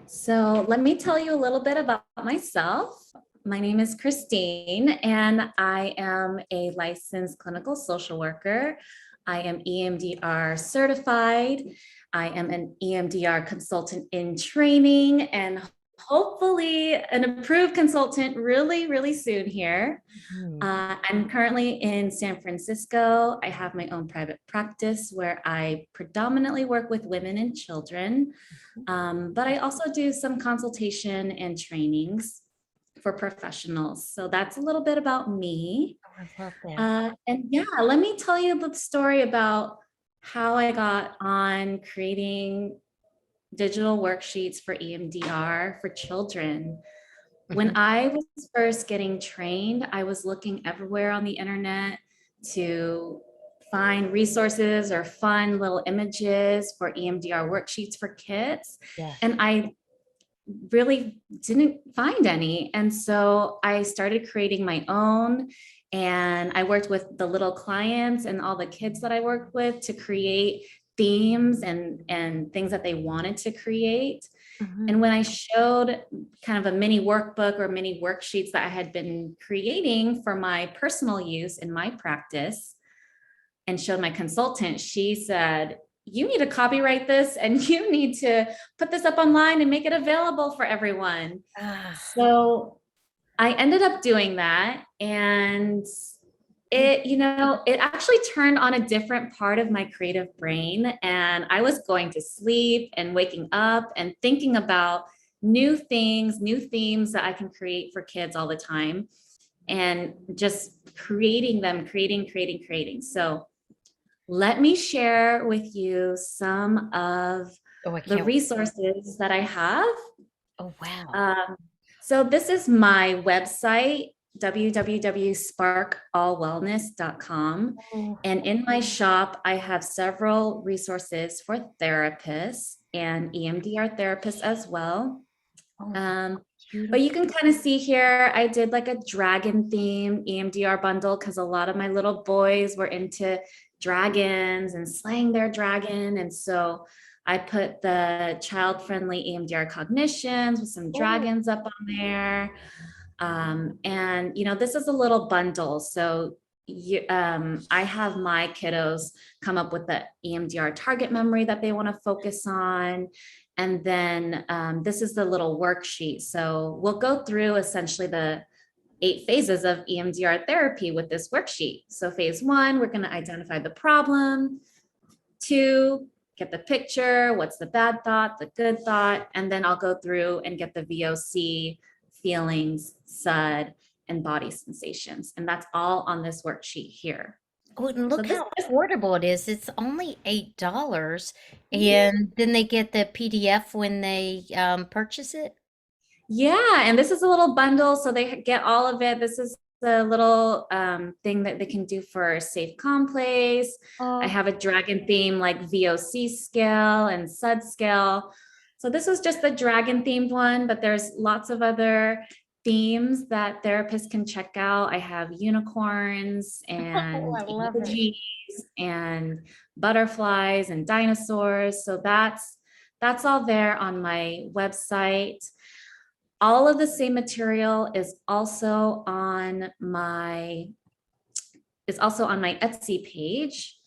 So, let me tell you a little bit about myself. My name is Christine, and I am a licensed clinical social worker. I am EMDR certified. I am an EMDR consultant in training and hopefully an approved consultant really, really soon here. Mhm. I'm currently in San Francisco. I have my own private practice where I predominantly work with women and children. But I also do some consultation and trainings for professionals. So that's a little bit about me. Oh, I love that. And yeah, let me tell you the story about how I got on creating digital worksheets for EMDR for children. When Mhm. I was first getting trained, I was looking everywhere on the internet to find resources or fun little images for EMDR worksheets for kids. Yes. And I really didn't find any. And so I started creating my own. And I worked with the little clients and all the kids that I worked with to create themes and things that they wanted to create. Mhm. And when I showed kind of a mini workbook or mini worksheets that I had been creating for my personal use in my practice and showed my consultant, she said, "You need to copyright this and you need to put this up online and make it available for everyone." Ah, So I ended up doing that. And you it actually turned on a different part of my creative brain. And I was going to sleep and waking up and thinking about new things, new themes that I can create for kids all the time and just creating them, creating. So let me share with you some of oh, I the can't wait. resources that I have. Oh, wow. Um, so this is my website, www.sparkallwellness.com. Oh, And in my shop, I have several resources for therapists and EMDR therapists as well. oh, that's Um, but you beautiful. can kind of see here, I did like a dragon theme EMDR bundle because a lot of my little boys were into dragons and slaying their dragon. And so I put the child friendly EMDR cognitions with some Oh, dragons up on there. This is a little bundle. So I have my kiddos come up with the EMDR target memory that they want to focus on. And then this is the little worksheet. So we'll go through essentially the 8 phases of EMDR therapy with this worksheet. So phase one, we're going to identify the problem. Two, get the picture. What's the bad thought, the good thought? And then I'll go through and get the VOC, feelings, SUD, and body sensations. And that's all on this worksheet here. oh, and So look this how is, affordable it is. It's only $8, and then they get the PDF when they purchase it. yeah, and this is a little bundle. So they get all of it. This is the little thing that they can do for safe calm plays. I Oh, have a dragon theme like VOC scale and SUD scale. So this was just the dragon themed one, but there's lots of other themes that therapists can check out. I have unicorns oh, and I love it. emojis and butterflies and dinosaurs. So that's all there on my website. All of the same material is also on my Etsy page.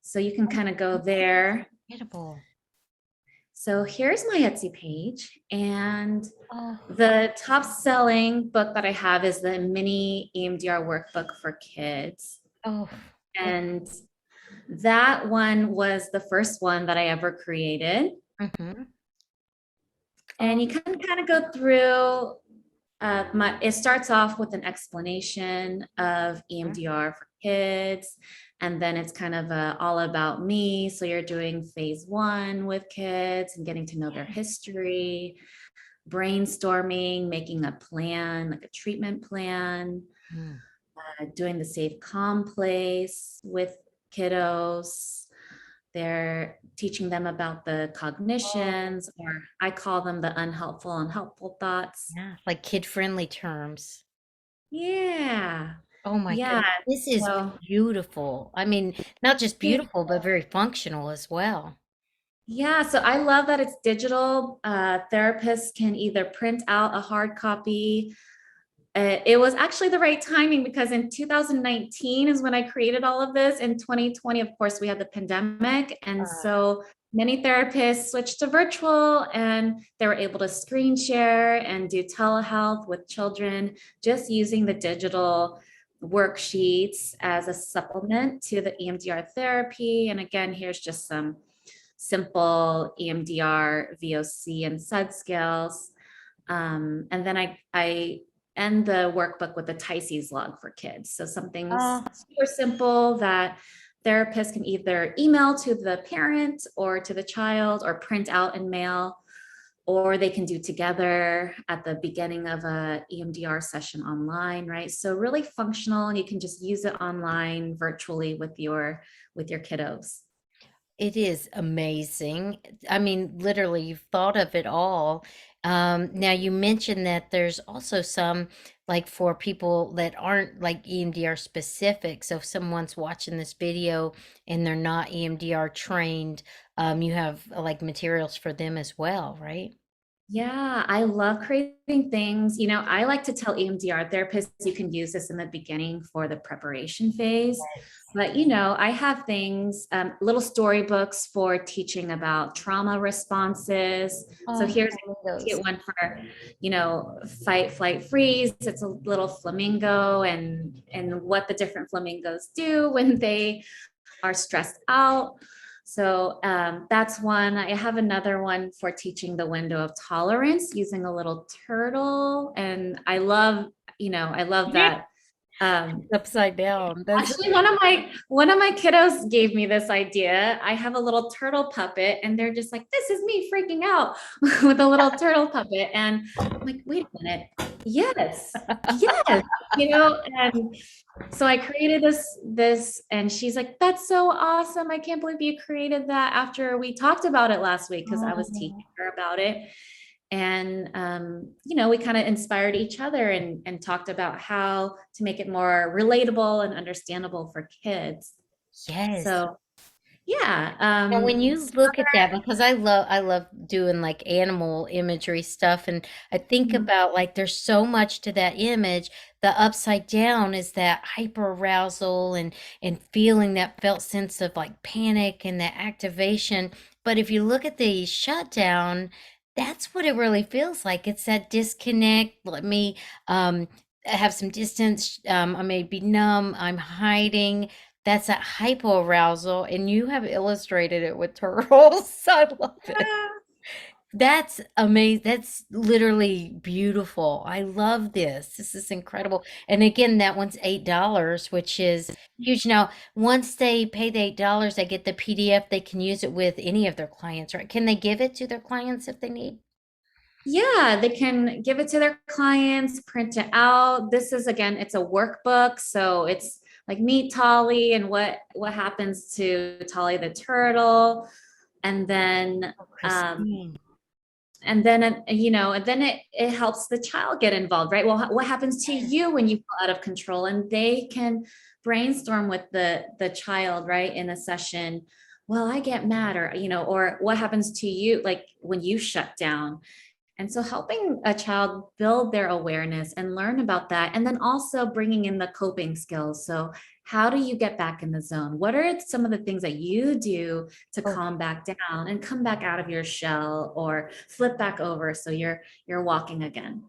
So you can Oh, kind of go that's there. incredible. So here's my Etsy page. And Oh, the top selling book that I have is the mini EMDR workbook for kids. oh, look. And that one was the first one that I ever created. Mhm. Oh, And you can kind of go through it starts off with an explanation of mhm. EMDR for kids, and then it's kind of all about me. So you're doing phase one with kids and getting to know their history, brainstorming, making a plan, like a treatment plan, Mm. doing the safe calm place with kiddos. They're teaching them about the Oh, cognitions, or I call them the unhelpful and helpful thoughts. yeah, like kid-friendly terms. Yeah. Oh my Yeah. goodness, this is So beautiful. I mean, not just thank beautiful, but very functional as well. Yeah, so I love that it's digital. Therapists can either print out a hard copy. It was actually the right timing because in 2019 is when I created all of this. In 2020, of course, we had the pandemic. And so many therapists switched to virtual and they were able to screen share and do telehealth with children just using the digital worksheets as a supplement to the EMDR therapy. And again, here's just some simple EMDR, VOC, and SUD scales. And then I end the workbook with a Tisey's log for kids. So something Oh, super simple that therapists can either email to the parent or to the child or print out and mail, or they can do together at the beginning of a EMDR session online, right? So really functional, and you can just use it online virtually with your kiddos. it is amazing. I mean, literally, you've thought of it all. Now, you mentioned that there's also some like for people that aren't like EMDR specific. So, if someone's watching this video and they're not EMDR trained, you have like materials for them as well, right? Yeah, I love creating things. You know, I like to tell EMDR therapists you can use this in the beginning for the preparation phase. But, you know, I have things, little storybooks for teaching about trauma responses. So Oh, here's I love a cute those. one for, you know, fight, flight, freeze. It's a little flamingo and what the different flamingos do when they are stressed out. So that's one. I have another one for teaching the window of tolerance using a little turtle. And I love, you know, I love Yeah. that. Um, Upside down. That's Actually, one of my kiddos gave me this idea. I have a little turtle puppet, and they're just like, "This is me freaking out with a little turtle puppet." And I'm like, "Wait a minute, yes, yes," you know. And so I created this, and she's like, "That's so awesome! I can't believe you created that." After we talked about it last week, because I was teaching oh. her about it, and you know, we kind of inspired each other and talked about how to make it more relatable and understandable for kids. Yes. So yeah, And when you look at that, because I love doing like animal imagery stuff, and I think about like there's so much to that image. The upside down is that hyper arousal and feeling that felt sense of like panic and that activation. But if you look at the shutdown, that's what it really feels like. It's that disconnect. Let me have some distance. I may be numb. I'm hiding. That's that hypoarousal, and you have illustrated it with turtles. I love it. That's amazing. That's literally beautiful. I love this. This is incredible. And again, that one's $8, which is huge. Now, once they pay the $8, they get the PDF. They can use it with any of their clients, right? Can they give it to their clients if they need? yeah, they can give it to their clients, print it out. This is again, it's a workbook, so it's like meet Tolly and what happens to Tolly the turtle, and then Oh, um, Christine. you know, and then it helps the child get involved, right? Well, what happens to you when you feel out of control? And they can brainstorm with the child, right, in a session. Well, I get mad, or you know, or what happens to you like when you shut down. And so helping a child build their awareness and learn about that, and then also bringing in the coping skills. So how do you get back in the zone? What are some of the things that you do to Oh, calm back down and come back out of your shell or flip back over so you're walking again?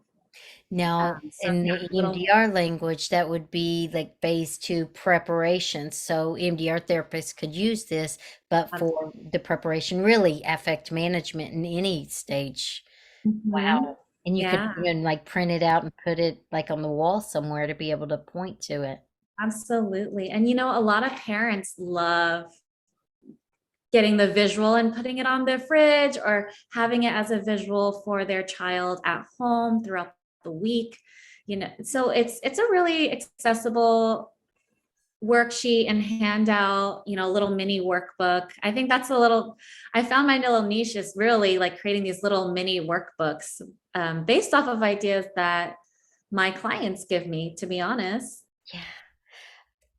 now, So in yeah, the little. EMDR language, that would be like phase two preparation. So EMDR therapists could use this, but for the preparation, really affect management in any stage. Mhm. Wow. And you could Yeah, even like print it out and put it like on the wall somewhere to be able to point to it. absolutely. And you know, a lot of parents love getting the visual and putting it on the fridge or having it as a visual for their child at home throughout the week. You know, so it's a really accessible worksheet and handout, you know, little mini workbook. I think that's a little, I found my little niche is really like creating these little mini workbooks based off of ideas that my clients give me, to be honest. Yeah.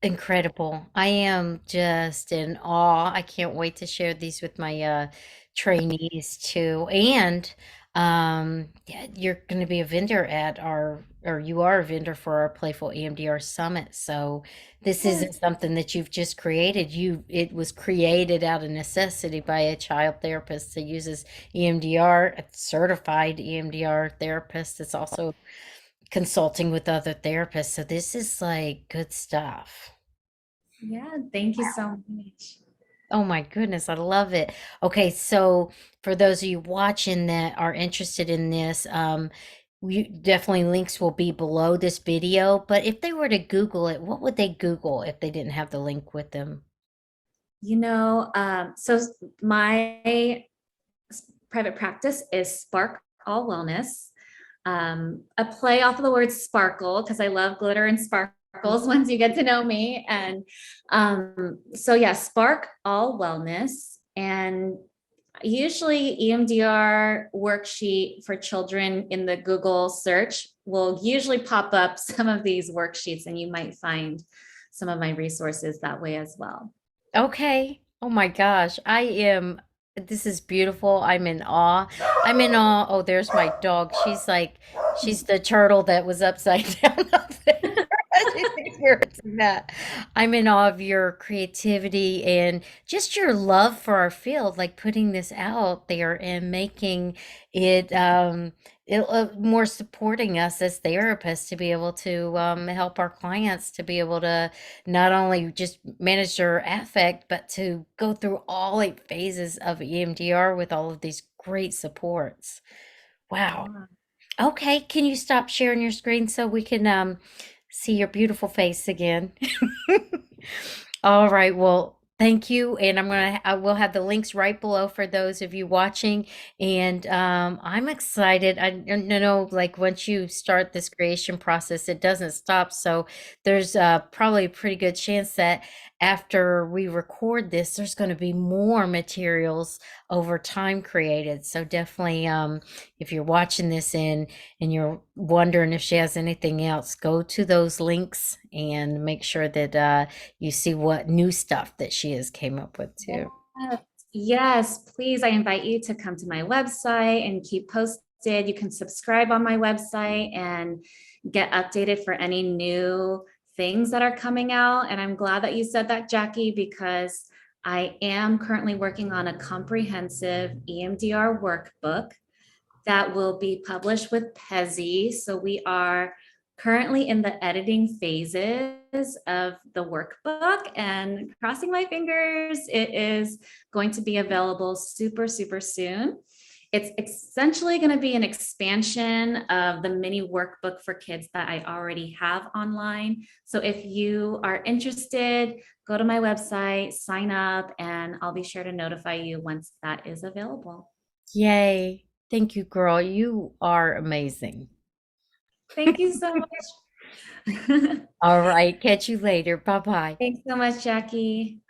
Incredible. I am just in awe. I can't wait to share these with my trainees too. And yeah, you're going to be a vendor at our, or you are a vendor for our Playful EMDR Summit. So this isn't Yes. something that you've just created. It was created out of necessity by a child therapist that uses EMDR, a certified EMDR therapist. It's also consulting with other therapists. So this is like good stuff. Yeah, thank you so much. Oh my goodness, I love it. Okay, so for those of you watching that are interested in this, definitely links will be below this video. But if they were to Google it, what would they Google if they didn't have the link with them? My private practice is Spark All Wellness, a play off of the word sparkle because I love glitter and sparkles once you get to know me. And so, yeah, Spark All Wellness. And usually, EMDR worksheet for children in the Google search will usually pop up some of these worksheets, and you might find some of my resources that way as well. Okay. Oh my gosh. This is beautiful. I'm in awe. I'm in awe. Oh, there's my dog. She's the turtle that was upside down up there. She's experiencing that. I'm in awe of your creativity and just your love for our field, like putting this out there and making it, more supporting us as therapists to be able to help our clients to be able to not only just manage their affect, but to go through all 8 phases of EMDR with all of these great supports. Wow. Yeah. Okay, can you stop sharing your screen so we can see your beautiful face again? All right, well, thank you. And I will have the links right below for those of you watching. And I'm excited. I know, like, once you start this creation process, it doesn't stop. So there's probably a pretty good chance that after we record this, there's going to be more materials over time created. So definitely, if you're watching this and you're wondering if she has anything else, go to those links and make sure that you see what new stuff that she has came up with too. Yes, yes, please. I invite you to come to my website and keep posted. You can subscribe on my website and get updated for any new things that are coming out. And I'm glad that you said that, Jackie, because I am currently working on a comprehensive EMDR workbook that will be published with Pezzy. So we are currently in the editing phases of the workbook and crossing my fingers, it is going to be available super, super soon. It's essentially going to be an expansion of the mini workbook for kids that I already have online. So if you are interested, go to my website, sign up, and I'll be sure to notify you once that is available. Yay. Thank you, girl. You are amazing. Thank you so much. All right. Catch you later. Bye bye. Thanks so much, Jackie.